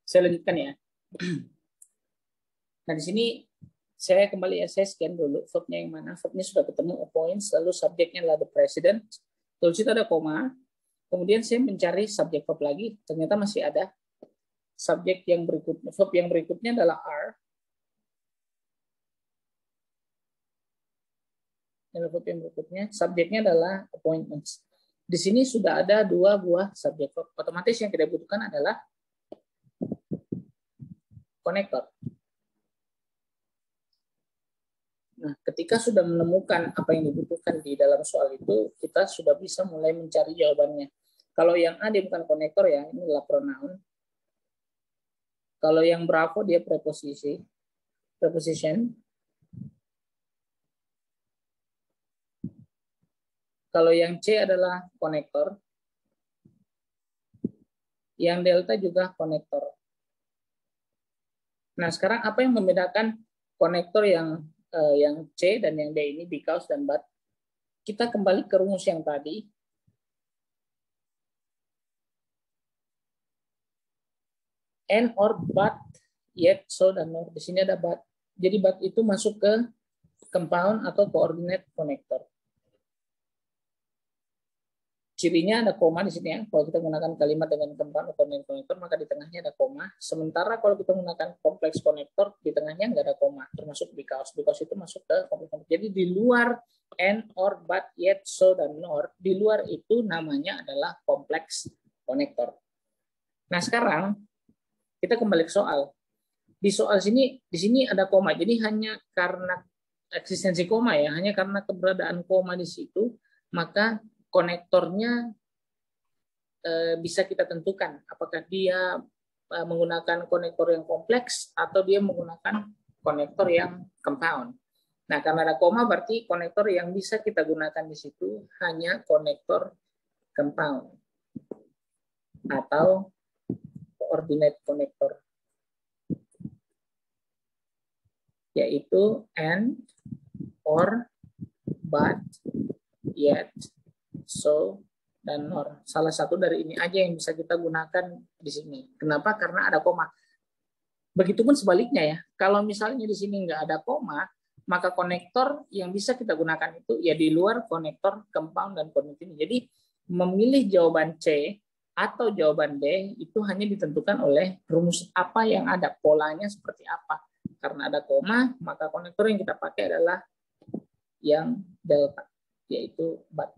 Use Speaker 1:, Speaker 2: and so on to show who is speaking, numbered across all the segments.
Speaker 1: Saya lanjutkan ya. Nah, di sini saya kembali ya, saya scan dulu verbnya yang mana. Verbnya sudah ketemu, appoints, lalu subjeknya adalah the president. Lalu situ ada koma. Kemudian saya mencari subjek verb lagi. Ternyata masih ada subjek yang berikutnya. Verb yang berikutnya adalah are. Dan verb yang berikutnya, subjeknya adalah appointments. Di sini sudah ada 2 buah subjek verb. Otomatis yang kita butuhkan adalah konektor. Nah, ketika sudah menemukan apa yang dibutuhkan di dalam soal itu, kita sudah bisa mulai mencari jawabannya. Kalau yang A dia bukan konektor ya, ini adalah pronoun. Kalau yang Bravo dia preposition. Kalau yang C adalah konektor. Yang delta juga konektor. Nah, sekarang apa yang membedakan konektor yang C dan yang D ini, because dan but? Kita kembali ke rumus yang tadi. And or but, yet, so, dan nor. Di sini ada but. Jadi but itu masuk ke compound atau coordinate connector. Cirinya ada koma di sini ya. Kalau kita menggunakan kalimat dengan compound atau coordinate connector, maka di tengahnya ada koma. Sementara kalau kita menggunakan complex connector, di tengahnya nggak ada koma, termasuk because. Because itu masuk ke complex connector. Jadi di luar and, or, but, yet, so, dan nor, di luar itu namanya adalah complex connector. Nah, sekarang kita kembali ke soal. Di soal sini, di sini ada koma. Jadi hanya karena eksistensi koma ya, hanya karena keberadaan koma di situ, maka konektornya bisa kita tentukan apakah dia menggunakan konektor yang kompleks atau dia menggunakan konektor yang compound. Nah, karena ada koma berarti konektor yang bisa kita gunakan di situ hanya konektor compound atau coordinate connector, yaitu and, or, but, yet, so, dan nor. Salah satu dari ini aja yang bisa kita gunakan di sini. Kenapa? Karena ada koma. Begitupun sebaliknya ya. Kalau misalnya di sini nggak ada koma, maka konektor yang bisa kita gunakan itu ya di luar konektor compound dan coordinate ini. Jadi memilih jawaban C atau jawaban D itu hanya ditentukan oleh rumus apa yang ada, polanya seperti apa. Karena ada koma, maka konektor yang kita pakai adalah yang delta, yaitu but.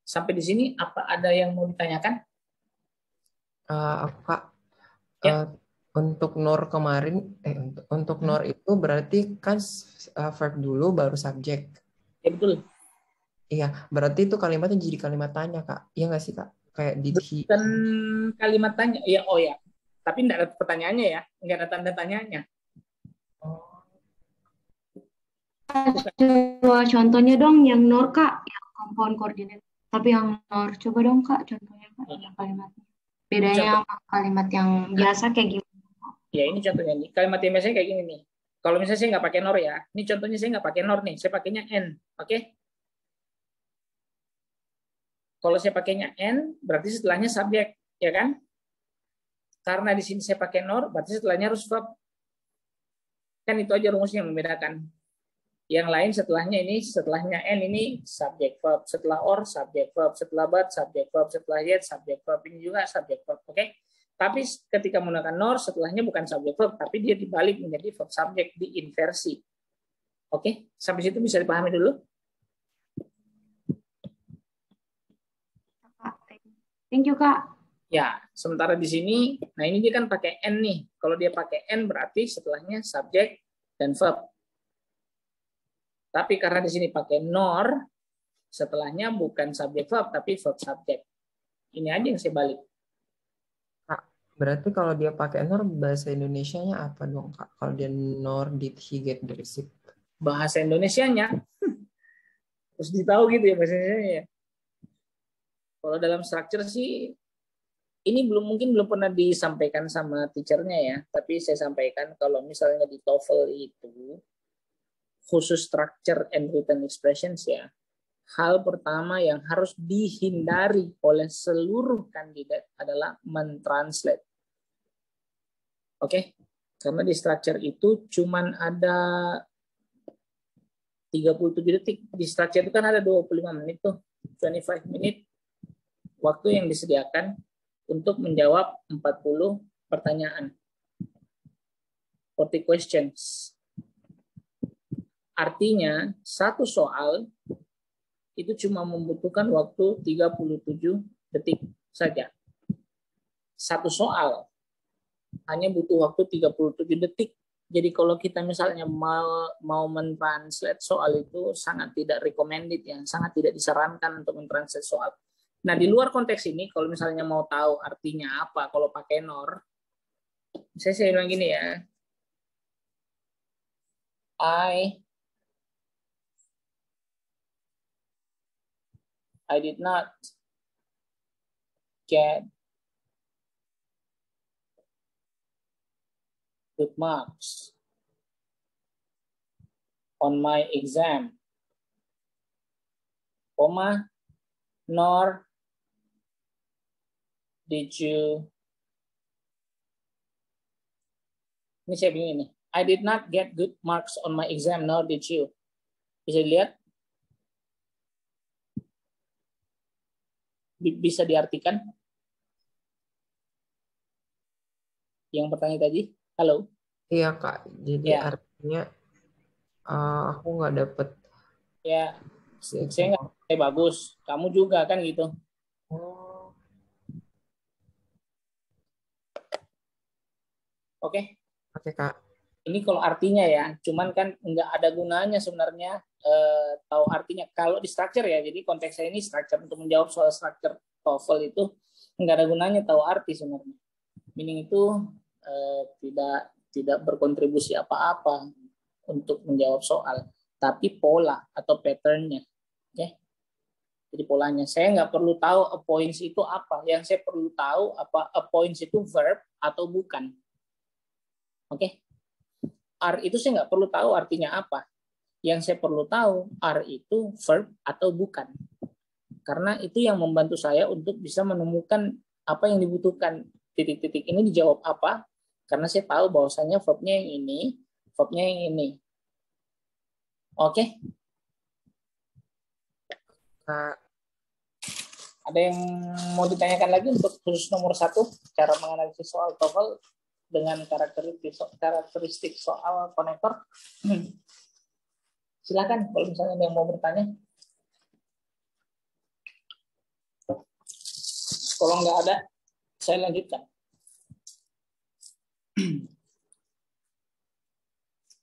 Speaker 1: Sampai di sini apa ada yang mau ditanyakan?
Speaker 2: Aku Kak,
Speaker 1: Ya.
Speaker 2: Untuk nor kemarin, untuk nor itu berarti kan verb dulu baru subjek.
Speaker 1: Ya betul.
Speaker 2: Iya, berarti itu kalimatnya jadi kalimat tanya Kak. Iya nggak sih Kak? Kayak did he?
Speaker 1: Bukan kalimat tanya. Ya, oh ya. Tapi tidak ada pertanyaannya ya, nggak ada tanda tanyanya.
Speaker 3: Coba contohnya dong yang nor Kak, yang compound coordinate. Tapi yang nor, coba dong Kak contohnya Kak, yang kalimatnya. Bedanya sama kalimat yang biasa kayak gimana?
Speaker 1: Ya ini contohnya nih, kalimat yang biasanya kayak gini nih. Kalau misalnya saya nggak pakai nor ya, ini contohnya saya nggak pakai nor nih, saya pakainya n, oke? Kalau saya pakainya n, berarti setelahnya subjek, ya kan? Karena di sini saya pakai nor, berarti setelahnya harus verb. Kan itu aja rumusnya yang membedakan. Yang lain setelahnya ini, setelahnya n ini subjek verb, setelah or subjek verb, setelah but subjek verb, setelah yet subjek verb, ini juga subjek verb, oke? Tapi ketika menggunakan nor, setelahnya bukan subjek verb, tapi dia dibalik menjadi verb subjek, diinversi. Oke, sampai situ bisa dipahami dulu?
Speaker 3: Thank you Kak.
Speaker 1: Ya, sementara di sini, nah ini dia kan pakai n nih. Kalau dia pakai n berarti setelahnya subjek dan verb. Tapi karena di sini pakai nor, setelahnya bukan subjek verb, tapi verb subjek. Ini aja yang saya balik.
Speaker 2: Kak, berarti kalau dia pakai nor, bahasa Indonesianya apa dong Kak? Kalau dia nor did he get the receipt?
Speaker 1: Bahasa Indonesianya, terus ditahu gitu ya bahasa Indonesianya ya. Kalau dalam structure sih, ini mungkin belum pernah disampaikan sama teachernya ya, tapi saya sampaikan kalau misalnya di TOEFL itu, khusus structure and written expressions ya, hal pertama yang harus dihindari oleh seluruh kandidat adalah mentranslate. Oke, karena di structure itu cuman ada 37 detik. Di structure itu kan ada 25 menit tuh, 25 menit waktu yang disediakan untuk menjawab 40 pertanyaan. 40 questions. Artinya, satu soal itu cuma membutuhkan waktu 37 detik saja. Satu soal hanya butuh waktu 37 detik. Jadi kalau kita misalnya mau mentranslate soal itu sangat tidak recommended ya, sangat tidak disarankan untuk mentranslate soal. Nah, di luar konteks ini kalau misalnya mau tahu artinya apa kalau pakai NOR, saya bilang gini ya. I did not get good marks on my exam, comma, nor did you. Ini saya bingung ini. I did not get good marks on my exam, nor did you. Bisa dilihat? Bisa diartikan? Yang pertanyaan tadi? Halo?
Speaker 2: Iya Kak, jadi
Speaker 1: Ya.
Speaker 2: artinya aku nggak dapet.
Speaker 1: Ya, saya nggak bagus. Kamu juga kan gitu.
Speaker 2: Oh.
Speaker 1: Oke?
Speaker 2: Oke Kak.
Speaker 1: Ini kalau artinya ya, cuman kan nggak ada gunanya sebenarnya tahu artinya. Kalau di structure ya, jadi konteksnya ini structure untuk menjawab soal structure TOEFL itu nggak ada gunanya tahu arti sebenarnya. Meaning itu tidak berkontribusi apa-apa untuk menjawab soal, tapi pola atau patternnya. Oke? Jadi polanya. Saya nggak perlu tahu a points itu apa. Yang saya perlu tahu apa a points itu verb atau bukan. Oke? R itu saya nggak perlu tahu artinya apa. Yang saya perlu tahu R itu verb atau bukan. Karena itu yang membantu saya untuk bisa menemukan apa yang dibutuhkan. Titik-titik ini dijawab apa. Karena saya tahu bahwasannya verbnya yang ini, verbnya yang ini. Oke?
Speaker 2: Kak.
Speaker 1: Ada yang mau ditanyakan lagi untuk khusus nomor 1, cara menganalisis soal TOEFL dengan karakteristik soal konektor? Silakan kalau misalnya ada yang mau bertanya. Kalau nggak ada, saya lanjutkan.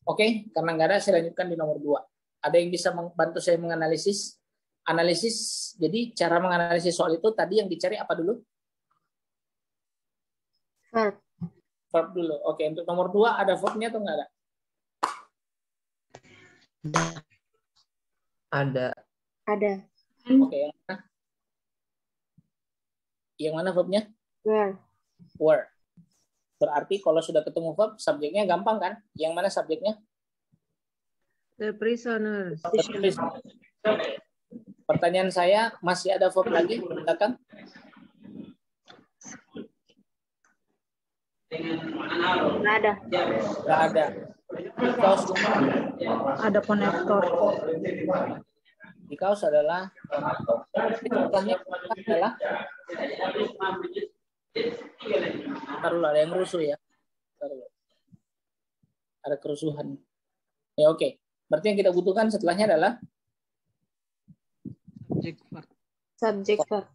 Speaker 1: Oke, karena nggak ada, saya lanjutkan di nomor 2. Ada yang bisa membantu saya menganalisis? Analisis, jadi cara menganalisis soal itu tadi yang dicari apa dulu?
Speaker 3: Verb.
Speaker 1: Verb dulu. Oke, untuk nomor 2 ada verbnya atau nggak ada?
Speaker 2: Ada.
Speaker 3: Ada.
Speaker 1: Oke, yang mana? Yang mana verbnya?
Speaker 3: Where.
Speaker 1: Were. Berarti kalau sudah ketemu verb, subjeknya gampang kan? Yang mana subjeknya?
Speaker 4: The prisoner.
Speaker 1: Pertanyaan saya, masih ada verb lagi? Silakan.
Speaker 3: Nggak ada.
Speaker 1: Nggak ada. Because
Speaker 4: Ada konektor.
Speaker 1: because adalah contohnya adalah taruh ada yang rusuh ya. Taruh. Ada kerusuhan. Ya oke. Berarti yang kita butuhkan setelahnya adalah
Speaker 3: Subject verb.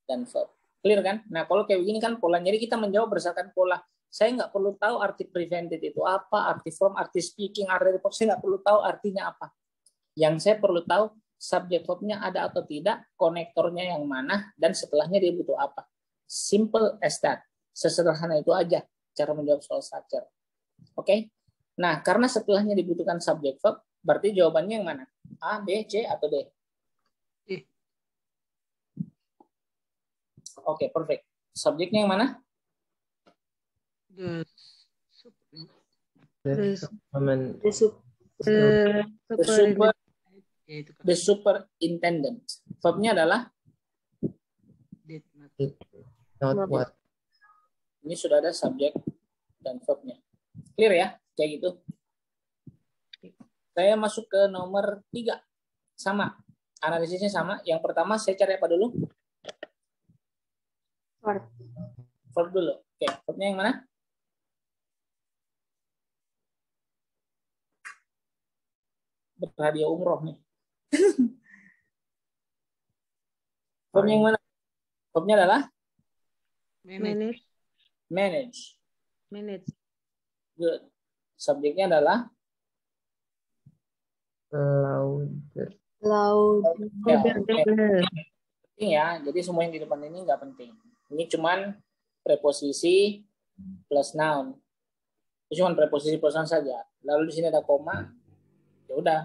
Speaker 1: dan verb. Clear kan? Nah, kalau kayak begini kan pola. Jadi kita menjawab berdasarkan pola. Saya nggak perlu tahu arti prevented itu apa, arti from, arti speaking, arti report. Saya nggak perlu tahu artinya apa. Yang saya perlu tahu subject verbnya ada atau tidak, konektornya yang mana, dan setelahnya dia butuh apa. Simple as that. Sesederhana itu aja cara menjawab soal structure. Oke? Nah, karena setelahnya dibutuhkan subject verb, berarti jawabannya yang mana? A, B, C, atau D? Oke, perfect. Subjeknya yang mana?
Speaker 4: The
Speaker 1: superintendent. Verbnya adalah
Speaker 2: Not what.
Speaker 1: ini sudah ada subjek dan verbnya. Clear ya? Kayak gitu. Saya masuk ke nomor 3. Sama. Analisisnya sama. Yang pertama saya cari apa dulu?
Speaker 3: Verb.
Speaker 1: Verb dulu. Oke, verbnya yang mana? Berhadiah umroh nih. Verbnya yang mana? Verbnya adalah
Speaker 4: Manage.
Speaker 1: manage.
Speaker 4: Manage.
Speaker 1: Good. Subjeknya adalah
Speaker 2: Louder.
Speaker 1: ya,
Speaker 4: Louder.
Speaker 1: penting ya. Jadi semua yang di depan ini nggak penting. Ini cuman preposisi plus noun. Itu cuman preposisi plus noun saja. Lalu di sini ada koma. Ya udah,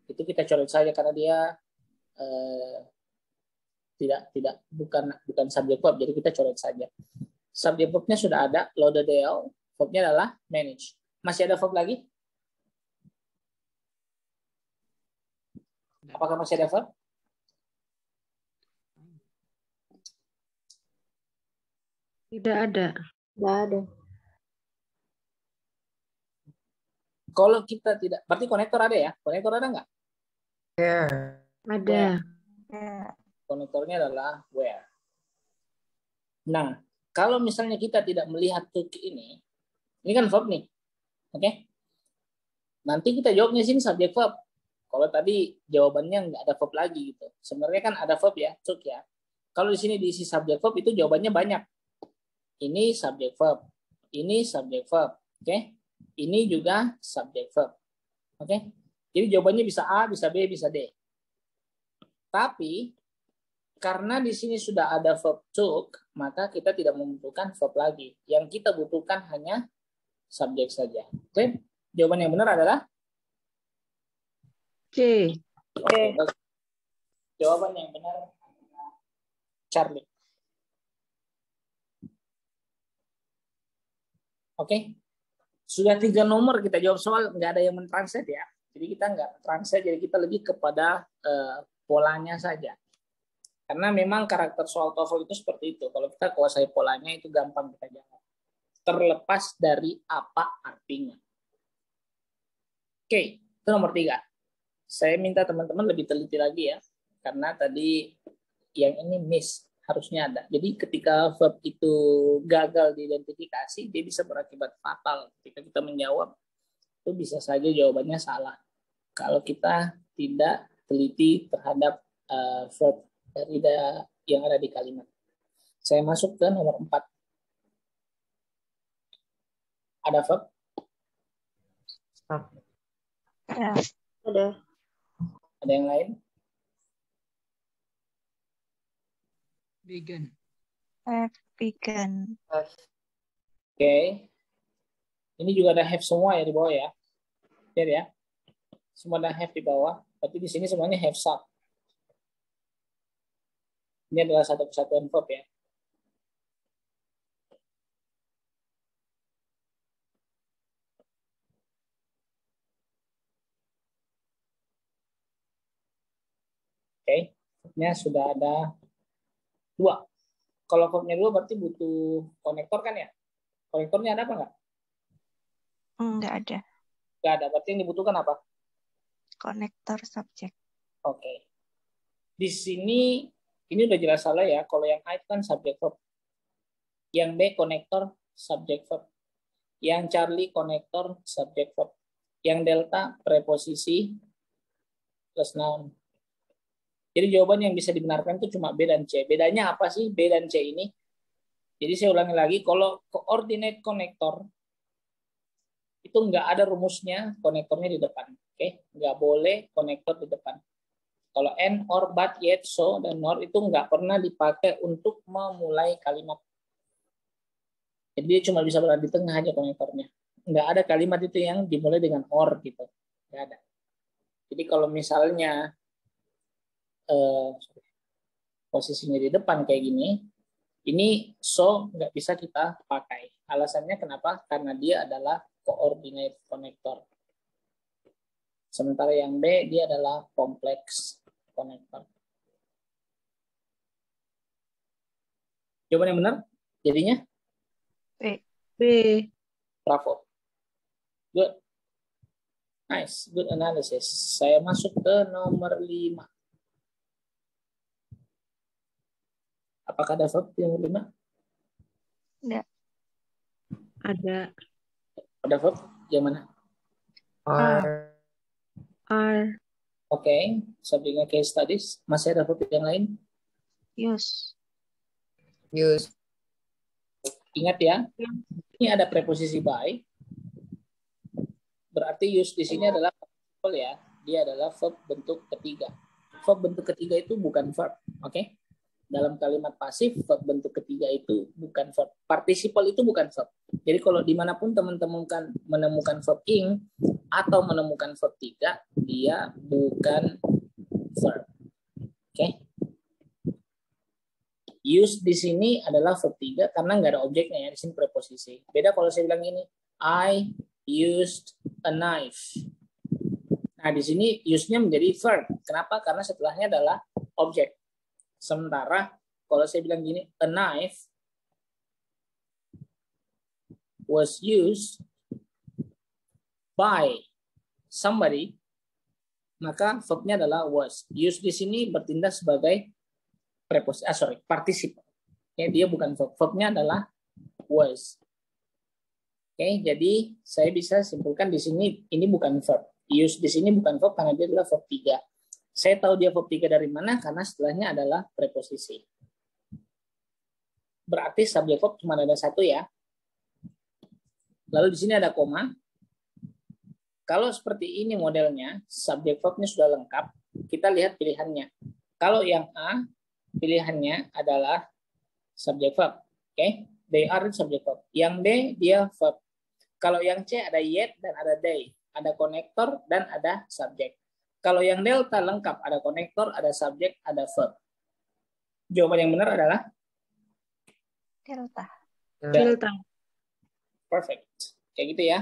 Speaker 1: itu kita coret saja karena dia bukan subjek verb. Jadi kita coret saja. Subjek verbnya sudah ada, Lauderdale. Verbnya adalah manage. Masih ada verb lagi? Apakah masih ada verb?
Speaker 4: Tidak ada.
Speaker 3: Nggak ada.
Speaker 1: Kalau kita tidak, berarti konektor ada ya? Konektor ada nggak?
Speaker 2: Where?
Speaker 4: Ada.
Speaker 1: Konektornya adalah where. Nah, kalau misalnya kita tidak melihat took ini kan verb nih, oke? Nanti kita jawabnya sini subjek verb. Kalau tadi jawabannya nggak ada verb lagi gitu. Sebenarnya kan ada verb ya, took ya. Kalau di sini diisi subjek verb itu jawabannya banyak. Ini subjek verb, ini subjek verb, oke? Ini juga subjek verb, oke? Jadi jawabannya bisa A, bisa B, bisa D. Tapi karena di sini sudah ada verb took, maka kita tidak membutuhkan verb lagi. Yang kita butuhkan hanya subjek saja. Oke? Jawaban yang benar adalah
Speaker 4: C.
Speaker 1: Oke. Jawaban yang benar adalah Charlie. Oke? Sudah 3 nomor kita jawab soal, nggak ada yang mentranslate ya. Jadi kita nggak translate, jadi kita lebih kepada polanya saja. Karena memang karakter soal TOEFL itu seperti itu. Kalau kita kuasai polanya itu gampang kita jawab. Terlepas dari apa artinya. Oke, itu nomor 3. Saya minta teman-teman lebih teliti lagi ya. Karena tadi yang ini miss, harusnya ada. Jadi ketika verb itu gagal diidentifikasi, dia bisa berakibat fatal. Ketika kita menjawab, itu bisa saja jawabannya salah. Kalau kita tidak teliti terhadap verb dari yang ada di kalimat. Saya masuk ke nomor 4. Ada verb?
Speaker 2: Stop.
Speaker 3: Ya, ada.
Speaker 1: Ada yang lain?
Speaker 4: Vegan.
Speaker 3: Vegan.
Speaker 1: Oke. Ini juga ada have semua ya di bawah ya. Lihat ya. Semua ada have di bawah. Tapi di sini semuanya have sub. Ini adalah satu kesatuan verb ya. Oke. Verbnya sudah ada 2. Kalau verbnya 2 berarti butuh konektor kan ya? Konektornya ada apa enggak?
Speaker 3: Nggak ada.
Speaker 1: Enggak ada. Berarti yang dibutuhkan apa?
Speaker 3: Konektor subjek.
Speaker 1: Oke. Di sini ini udah jelas salah ya. Kalau yang A itu kan subjek verb. Yang B konektor subjek verb. Yang Charlie konektor subjek verb. Yang Delta preposisi plus noun. Jadi jawaban yang bisa dibenarkan itu cuma B dan C. Bedanya apa sih B dan C ini? Jadi saya ulangi lagi, kalau coordinate konektor itu nggak ada rumusnya konektornya di depan. Oke, nggak boleh konektor di depan. Kalau and, or, but, yet, so, dan nor itu nggak pernah dipakai untuk memulai kalimat. Jadi dia cuma bisa berada di tengah aja konektornya. Nggak ada kalimat itu yang dimulai dengan or gitu. Nggak ada. Jadi kalau misalnya posisinya di depan kayak gini, ini so nggak bisa kita pakai. Alasannya kenapa? Karena dia adalah coordinate connector. Sementara yang B dia adalah complex connector. Jawaban yang benar jadinya
Speaker 3: B.
Speaker 4: B.
Speaker 1: Bravo. Good. Nice. Good analysis. Saya masuk ke nomor 5. Apakah ada verb yang 5?
Speaker 4: Ada.
Speaker 1: Ada verb yang mana?
Speaker 2: Are.
Speaker 4: Are.
Speaker 1: Oke. Subjeknya case studies. Masih ada verb yang lain?
Speaker 4: Use.
Speaker 2: Use.
Speaker 1: Ingat ya. Ini ada preposisi by. Berarti use di sini adalah participle ya. Dia adalah verb bentuk ketiga. Verb bentuk ketiga itu bukan verb. Oke. Dalam kalimat pasif, verb bentuk ketiga itu bukan verb. Participle itu bukan verb. Jadi kalau dimanapun teman-teman menemukan verb ing atau menemukan verb 3, dia bukan verb. Oke. Use di sini adalah verb 3 karena nggak ada objeknya ya. Di sini preposisi. Beda kalau saya bilang gini, I used a knife. Nah, di sini use-nya menjadi verb. Kenapa? Karena setelahnya adalah objek. Sementara kalau saya bilang gini, a knife was used by somebody, maka verbnya adalah was. Use di sini bertindak sebagai participle. Ya, dia bukan verb. Verbnya adalah was. Oke, jadi saya bisa simpulkan di sini ini bukan verb. Use di sini bukan verb karena dia adalah verb 3. Saya tahu dia verb 3 dari mana karena setelahnya adalah preposisi. Berarti subjek verb cuma ada satu ya. Lalu di sini ada koma. Kalau seperti ini modelnya, subjek verbnya sudah lengkap. Kita lihat pilihannya. Kalau yang A, pilihannya adalah subjek verb. Oke, they are subjek verb. Yang B, dia verb. Kalau yang C ada yet dan ada they. Ada konektor dan ada subjek. Kalau yang delta lengkap, ada konektor, ada subjek, ada verb. Jawaban yang benar adalah
Speaker 3: Delta.
Speaker 4: Delta.
Speaker 1: perfect. Kayak gitu ya.